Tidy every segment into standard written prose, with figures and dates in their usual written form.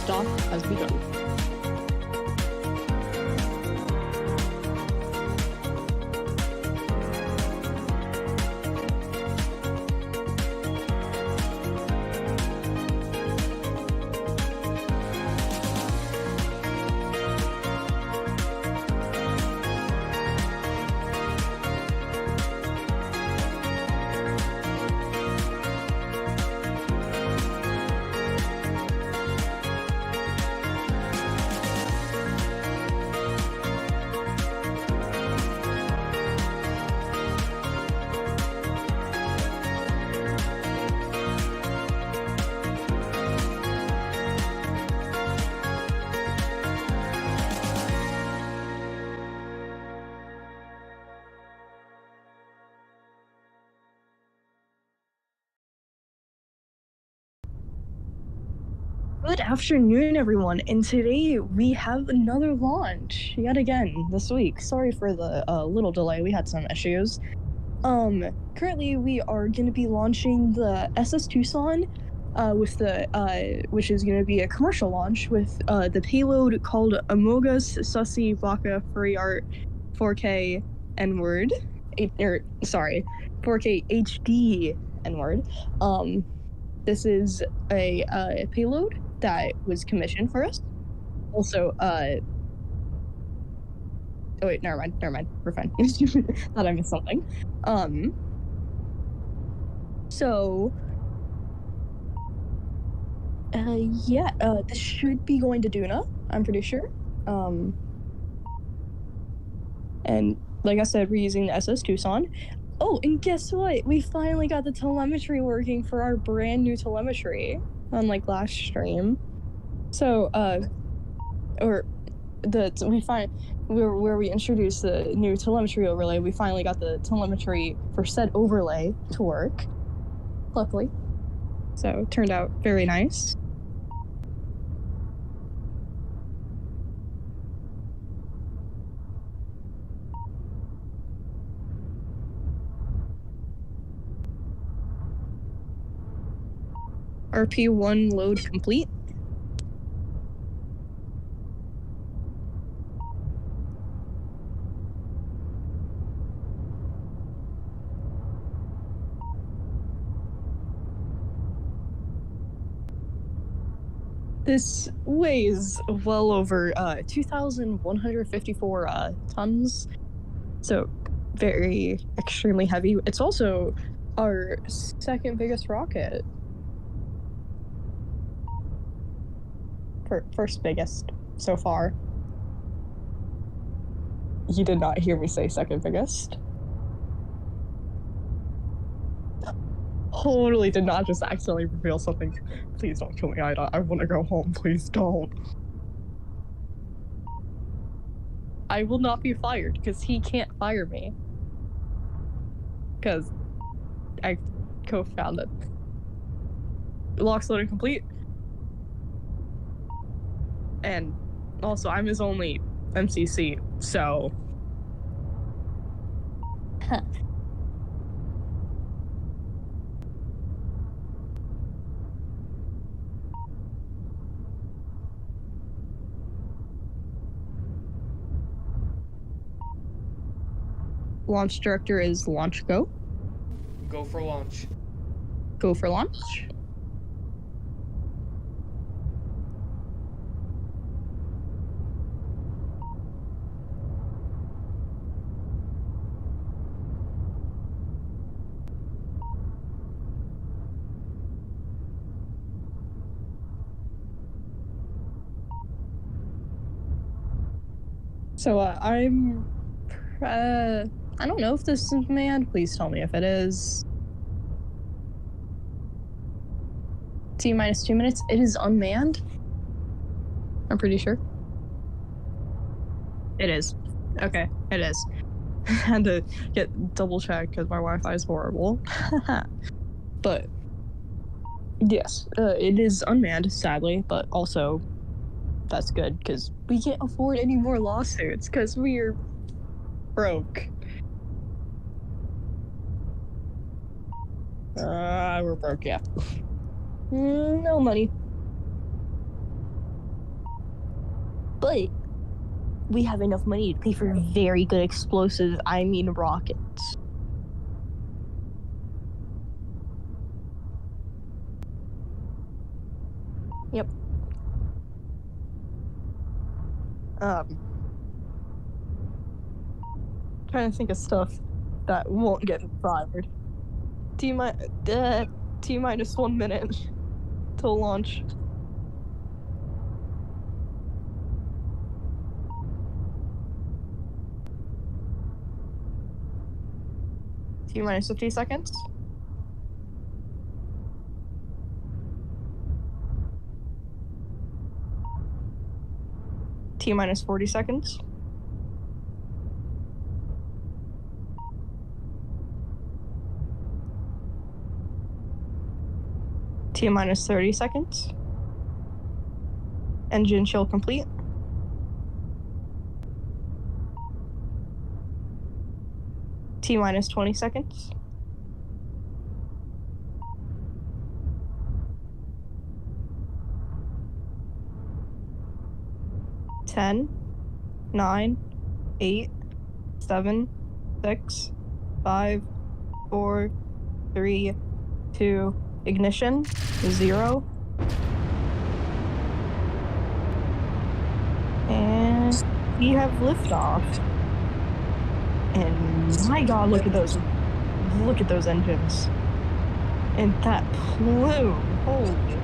liftoff has begun. Good afternoon, everyone, and today we have another launch yet again this week. Sorry for the little delay, we had some issues. Currently we are going to be launching the SS-Tooson with the which is going to be a commercial launch with the payload called amogus, sussy, baka, furry art, 4K N-word, 4K HD N-word. This is a payload that was commissioned for us. Also, oh wait, never mind, we're fine. Thought I missed something. This should be going to Duna, I'm pretty sure. And like I said, we're using the SS-Tooson. Oh, and guess what? We finally got the telemetry working for our brand new telemetry, unlike last stream. So, where we introduced the new telemetry overlay, we finally got the telemetry for said overlay to work, luckily. So, it turned out very nice. RP1 load complete. This weighs well over 2,154 tons, so very extremely heavy. It's also our second biggest rocket. First biggest so far. You did not hear me say second biggest. Totally did not just accidentally reveal something. Please don't kill me, Ida. I want to go home. Please don't. I will not be fired because he can't fire me. Because I co-founded. Locks loading complete. And also, I'm his only MCC, so... Huh. Launch director is launch go. Go for launch. Go for launch. So, I don't know if this is manned. Please tell me if it is. T-minus 2 minutes. It is unmanned. I'm pretty sure. It is. Okay, it is. I had to get double checked because my Wi-Fi is horrible. But yes, it is unmanned, sadly, but also that's good because we can't afford any more lawsuits because we're broke. We're broke, yeah. No money. but we have enough money to pay for very good explosive, rockets. Yep. Trying to think of stuff that won't get fired. T-minus 1 minute till launch. T-minus 50 seconds. T-minus 40 seconds. T-minus 30 seconds. Engine chill complete. T-minus 20 seconds. Ten, 9, 8, 7, 6, 5, 4, 3, 2, ignition, 0. And we have liftoff. And my god, look at those engines. And that plume, holy.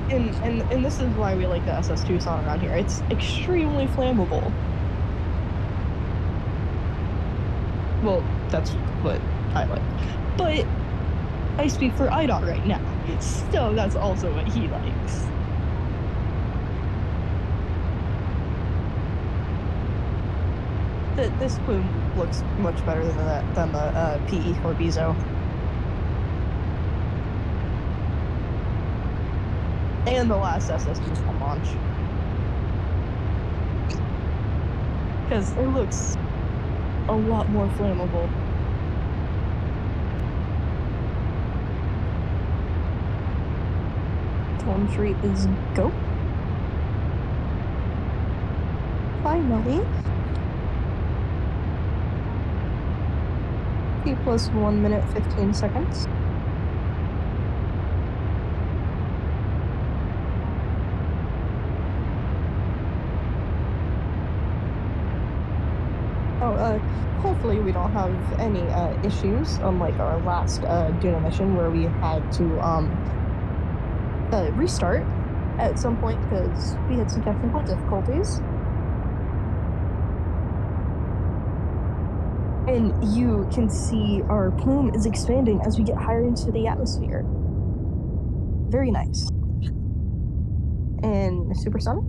And this is why we like the SS-Tooson around here. It's extremely flammable. Well, that's what I like. But I speak for IDOT right now, so that's also what he likes. This plume looks much better than the PE Corbizo. And the last SS-Tooson launch. Because it looks a lot more flammable. Telemetry is go. Finally. T plus 1 minute 15 seconds. Hopefully we don't have any issues, unlike our last Duna mission where we had to restart at some point because we had some technical difficulties. And you can see our plume is expanding as we get higher into the atmosphere. Very nice. And supersonic.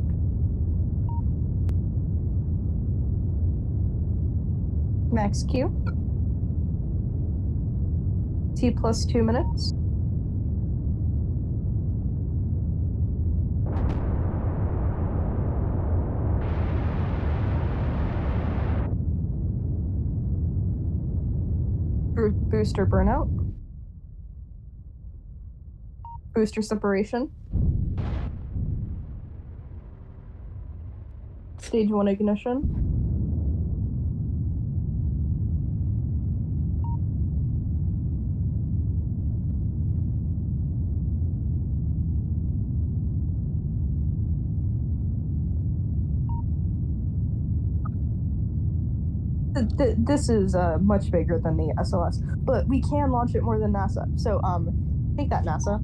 Max Q. T plus 2 minutes. Booster burnout. Booster separation. Stage 1 ignition. This is much bigger than the SLS, but we can launch it more than NASA. So, take that, NASA.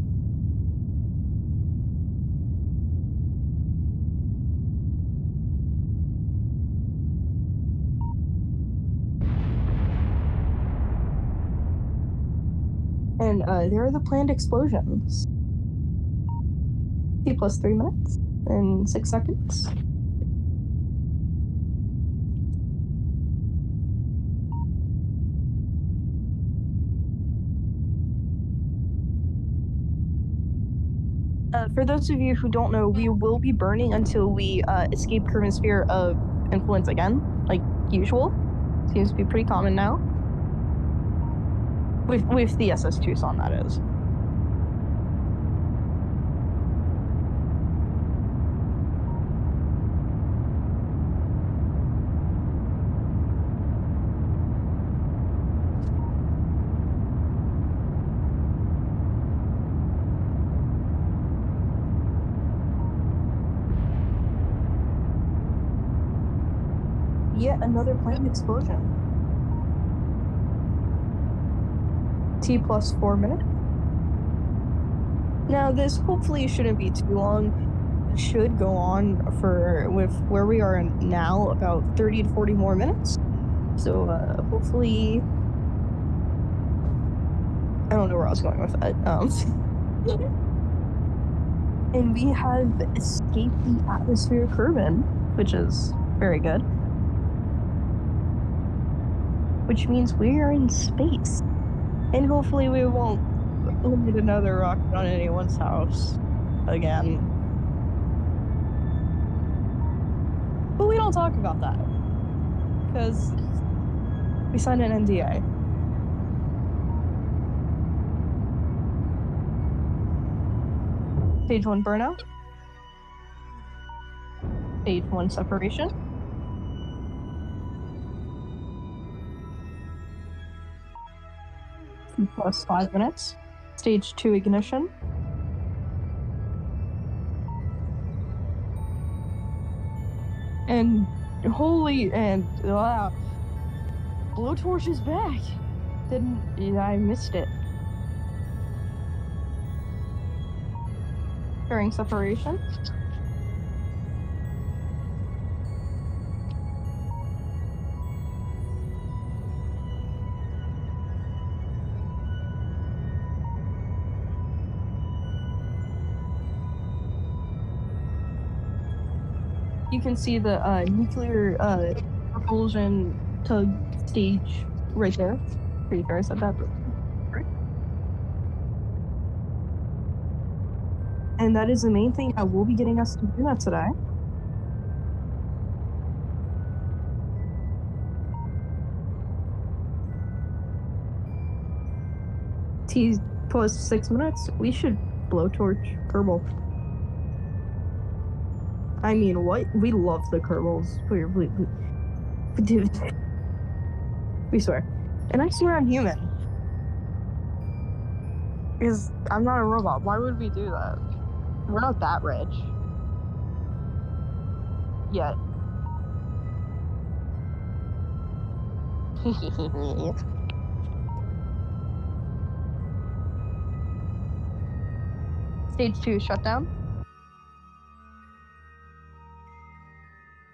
And there are the planned explosions. T plus 3 minutes and 6 seconds. For those of you who don't know, we will be burning until we escape current sphere of influence again, like usual. Seems to be pretty common now. With the SS-Tooson, that is. yet another planned explosion. T plus 4 minutes. Now, this hopefully shouldn't be too long. It should go on with where we are now about 30 to 40 more minutes. So hopefully, I don't know where I was going with that. And we have escaped the atmosphere Kerbin, which is very good. Which means we are in space. And hopefully we won't land another rocket on anyone's house again. But we don't talk about that. Because we signed an NDA. Stage 1 burnout. Stage 1 separation. Plus 5 minutes. Stage 2 ignition. And blowtorch is back. I missed it. During separation. You can see the nuclear propulsion tug stage right there. Pretty sure I said that. Right. And that is the main thing that will be getting us to Duna today. T plus 6 minutes. We should blowtorch Kerbal. I mean, what? We love the Kerbals. We swear. And I swear I'm human. Because I'm not a robot. Why would we do that? We're not that rich. Yet. Stage 2 shutdown.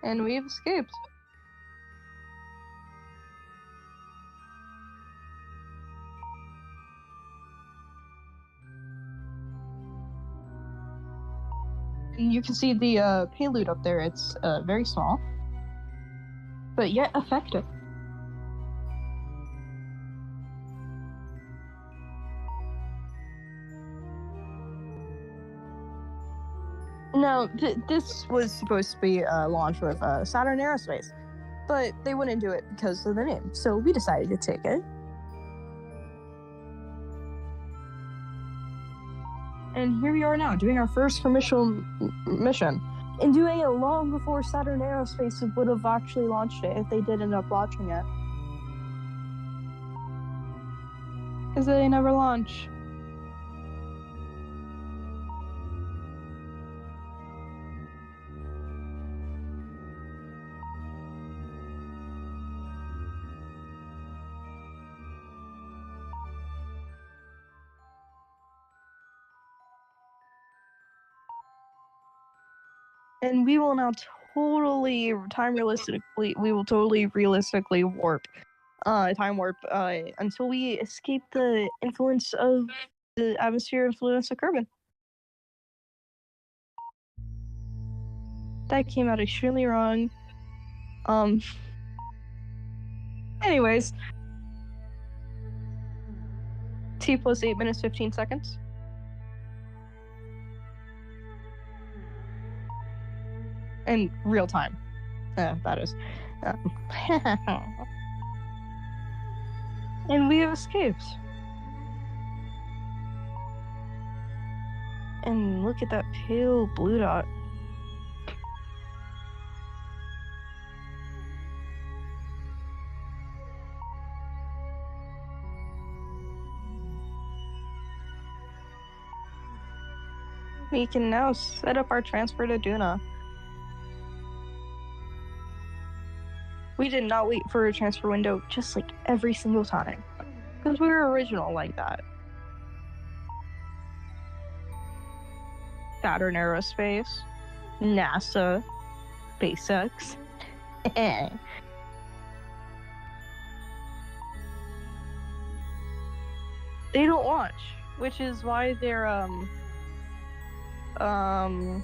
And we've escaped. You can see the payload up there. It's very small, but yet effective. Now, this was supposed to be launched with Saturn Aerospace, but they wouldn't do it because of the name, so we decided to take it. And here we are now, doing our first commercial mission, and doing it long before Saturn Aerospace would have actually launched it if they did end up launching it. Because they never launch. And we will now totally realistically warp, time warp, until we escape the influence of the atmosphere influence of Kerbin. That came out extremely wrong. Anyways. T plus 8 minutes, 15 seconds. In real time. That is. And we have escaped. And look at that pale blue dot. We can now set up our transfer to Duna. We did not wait for a transfer window just like every single time. Because we were original like that. Saturn Aerospace, NASA, SpaceX. They don't launch, which is why they're gonna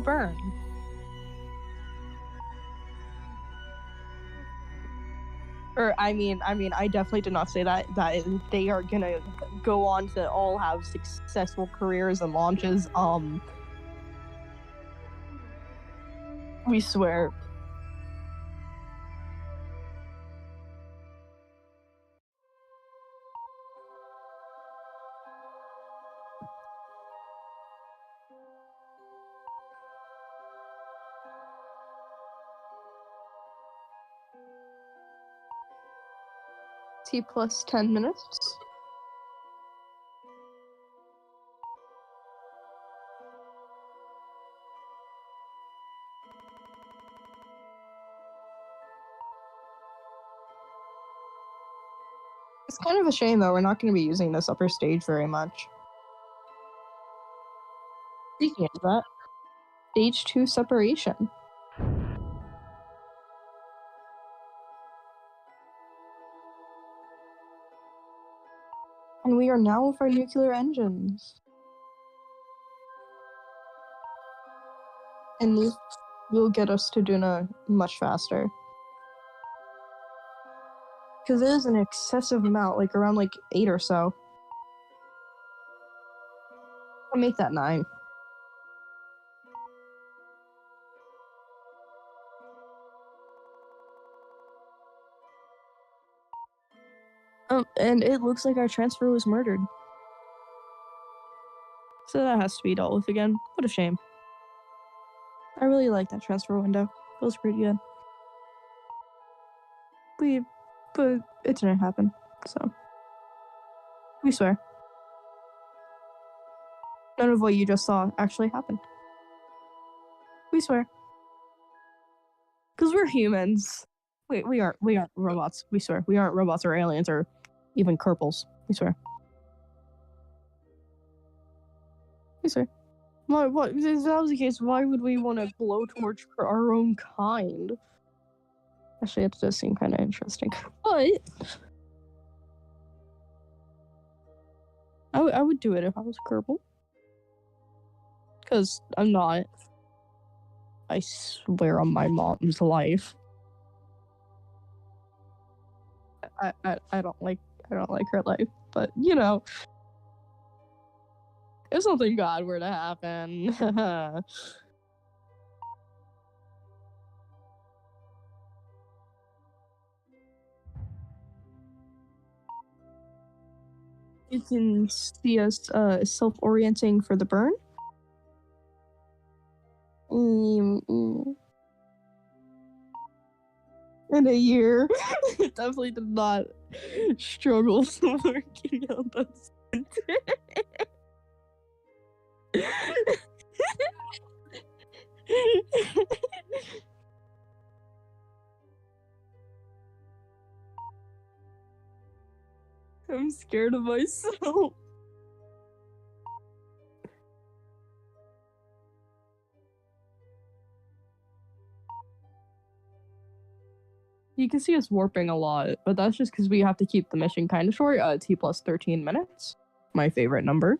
burn. Or I mean, I definitely did not say that they are gonna go on to all have successful careers and launches. We swear. T plus 10 minutes. It's kind of a shame though, we're not going to be using this upper stage very much. Speaking of that, stage 2 separation. And we are now with our nuclear engines. And this will get us to Duna much faster. Because it is an excessive amount, like around like 8 or so. I'll make that 9. And it looks like our transfer was murdered. So that has to be dealt with again. What a shame. I really like that transfer window. Feels pretty good. But it didn't happen, so. We swear. None of what you just saw actually happened. We swear. Because we're humans. We aren't robots. We swear. We aren't robots or aliens or even Kerples. We swear. We swear. What? If that was the case, why would we want to blowtorch for our own kind? Actually, it does seem kind of interesting. But I would do it if I was a Kerbal. Because I'm not. I swear on my mom's life. I don't like her life, but you know, if something God were to happen. You can see us self-orienting for the burn. In a year, definitely did not struggle working on those. I'm scared of myself. You can see us warping a lot, but that's just because we have to keep the mission kind of short. T plus 13 minutes. My favorite number.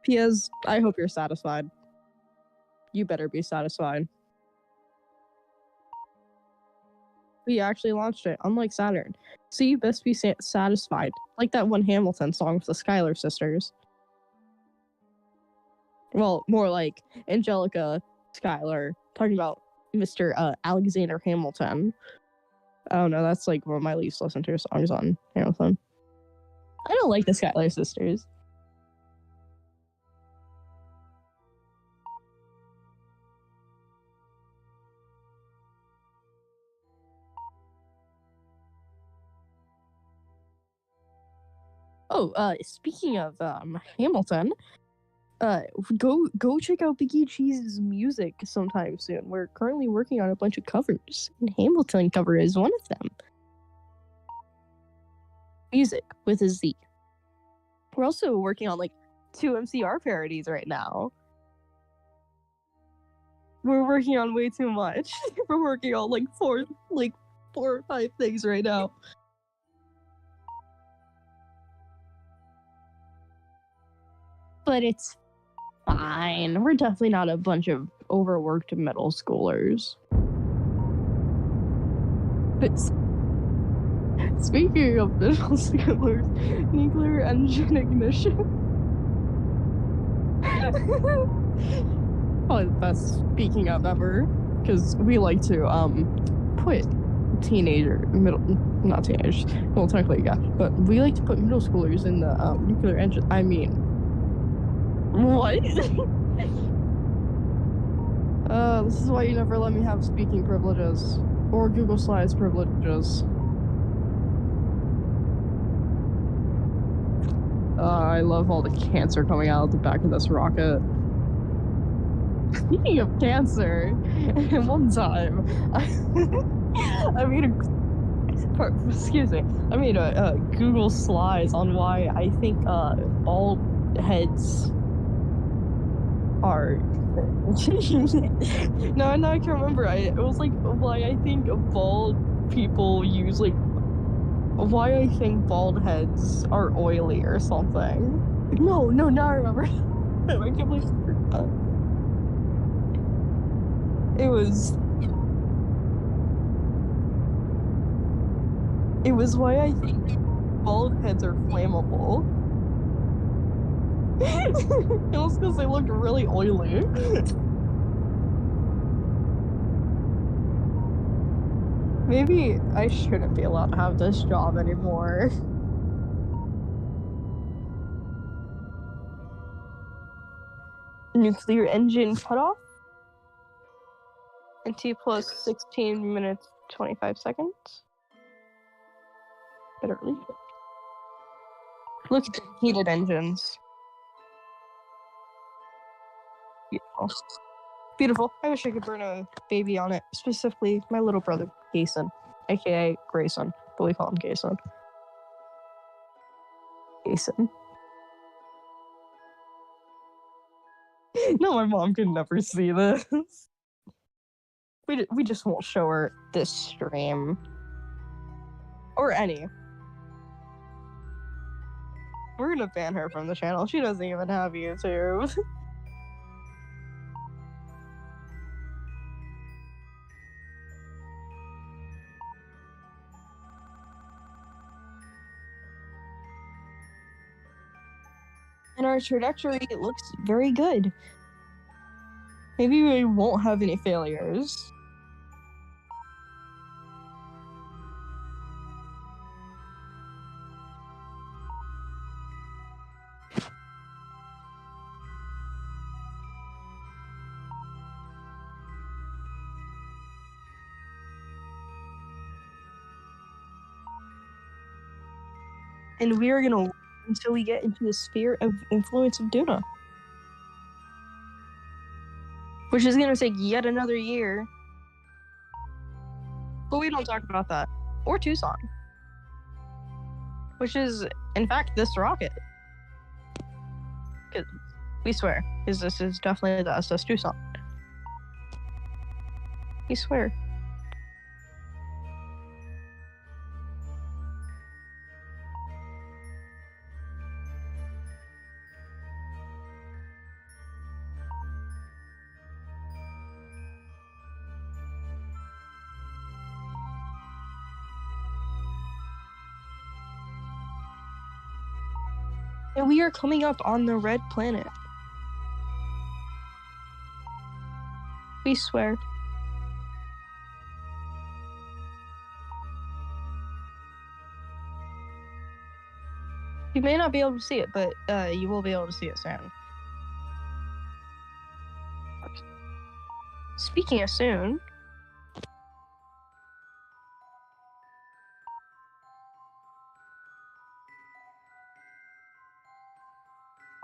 Piaz, I hope you're satisfied. You better be satisfied. We actually launched it, unlike Saturn. So you best be satisfied. Like that one Hamilton song with the Schuyler sisters. Well, more like Angelica Schuyler talking about Mr. Alexander Hamilton. Oh no, that's like one of my least listened to songs on Hamilton. I don't like the Schuyler sisters. Speaking of Hamilton, go check out Big E Cheese's music sometime soon. We're currently working on a bunch of covers, and Hamilton cover is one of them. Music with a Z. We're also working on like 2 MCR parodies right now. We're working on way too much. We're working on like four or five things right now. But it's fine. We're definitely not a bunch of overworked middle schoolers. But speaking of middle schoolers, nuclear engine ignition. Probably the best speaking of ever, because we like to put not teenagers, well technically yeah, but we like to put middle schoolers in the nuclear engine. I mean, what? This is why you never let me have speaking privileges or Google Slides privileges. I love all the cancer coming out of the back of this rocket. Speaking of cancer, one time, I made a Google Slides on why I think bald heads are. No, I can't remember. It was like why I think bald people use like. Why I think bald heads are oily or something. No, now I remember. I can't believe I forgot. It was why I think bald heads are flammable. It was because they looked really oily. Maybe I shouldn't be allowed to have this job anymore. Nuclear engine cutoff. And T plus 16 minutes 25 seconds. Better leave it. Look at the heated engines. Beautiful. Beautiful. I wish I could burn a baby on it. Specifically, my little brother, Jason, aka Grayson, but we call him Jason. Jason. No, my mom can never see this. We just won't show her this stream. Or any. We're gonna ban her from the channel. She doesn't even have YouTube. And our trajectory looks very good. Maybe we won't have any failures. And we are gonna wait until we get into the sphere of influence of Duna. Which is gonna take yet another year. But we don't talk about that. Or Tucson. Which is, in fact, this rocket. We swear, because this is definitely the SS-Tooson. We swear. And we are coming up on the red planet. We swear. You may not be able to see it, but you will be able to see it soon. Speaking of soon,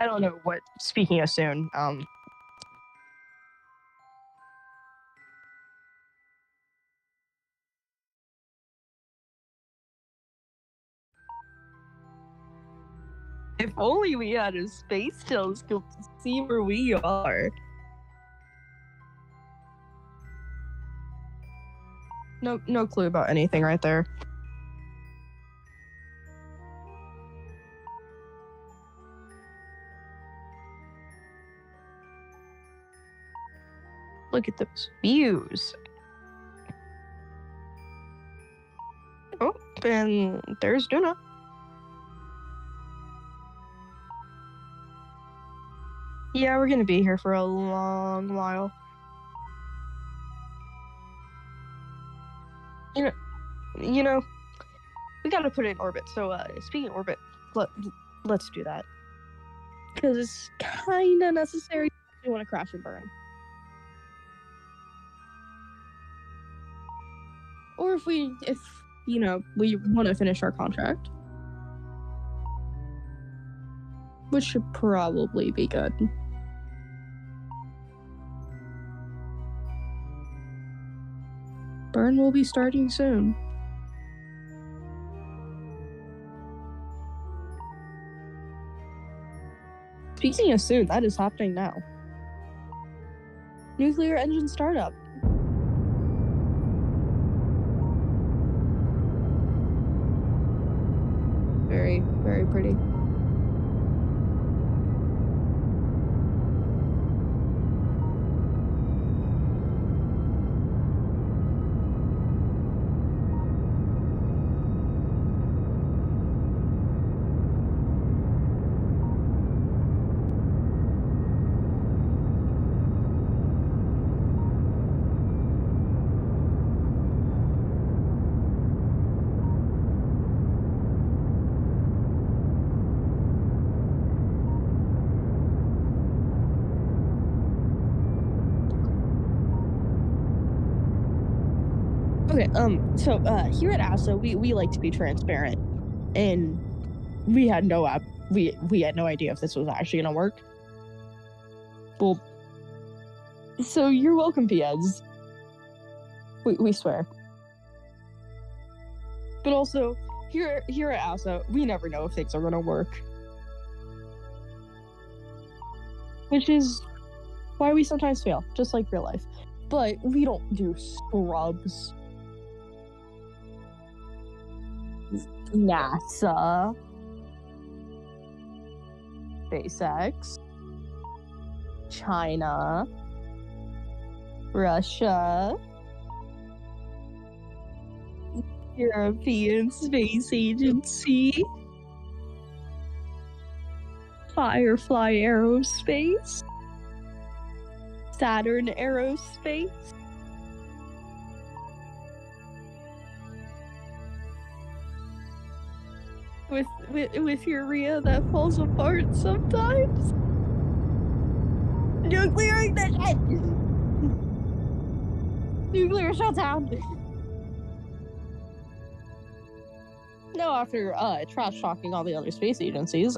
I don't know what. Speaking of soon, if only we had a space telescope to see where we are. No clue about anything right there. Look at those views. Oh, and there's Duna. Yeah, we're gonna be here for a long while. You know, we gotta put it in orbit. So, speaking of orbit, let's do that. Because it's kind of necessary if you want to crash and burn. Or if we want to finish our contract. Which should probably be good. Burn will be starting soon. Speaking of soon, that is happening now. Nuclear engine startup. Very, very pretty. Okay, so here at ASA, we like to be transparent, and we had no idea if this was actually gonna work. Well, so you're welcome, Piaz. We swear. But also, here at ASA, we never know if things are gonna work. Which is why we sometimes fail, just like real life. But we don't do scrubs. NASA, SpaceX, China, Russia, European Space Agency, Firefly Aerospace, Saturn Aerospace, with urea that falls apart sometimes. Nuclear ignition! Nuclear shutdown! No, after trash talking all the other space agencies,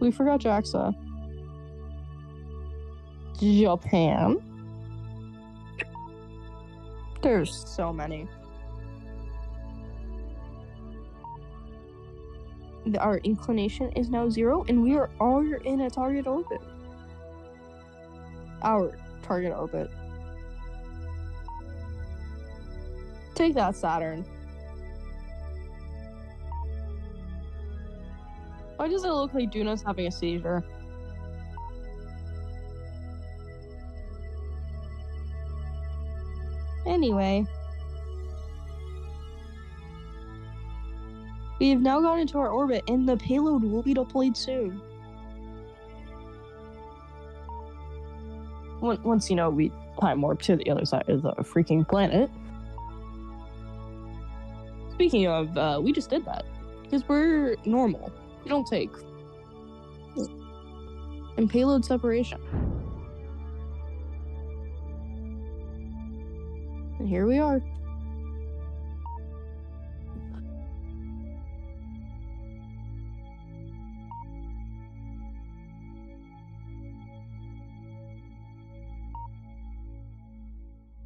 we forgot JAXA. Japan. There's so many. Our inclination is now 0, and we are all in a target orbit. Our target orbit. Take that, Saturn. Why does it look like Duna's having a seizure? Anyway. We have now gone into our orbit, and the payload will be deployed soon. Once, we time warp to the other side of the freaking planet. Speaking of, we just did that. Because we're normal. We don't take. And payload separation. And here we are.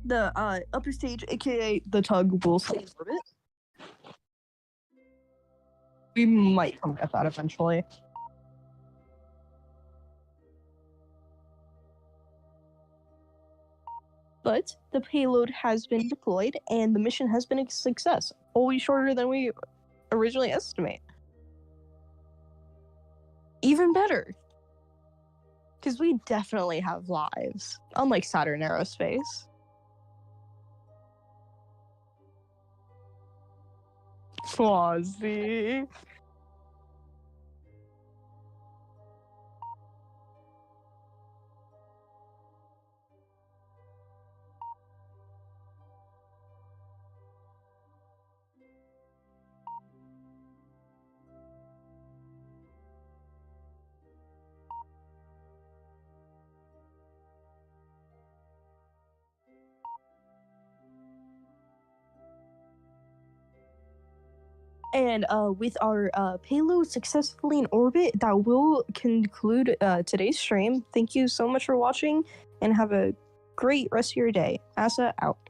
the upper stage, aka the tug, will stay in orbit. We might come get that eventually. But the payload has been deployed and the mission has been a success. Always shorter than we originally estimate. Even better. Because we definitely have lives, unlike Saturn Aerospace. Fuzzy. And with our payload successfully in orbit, that will conclude today's stream. Thank you so much for watching, and have a great rest of your day. Asa out.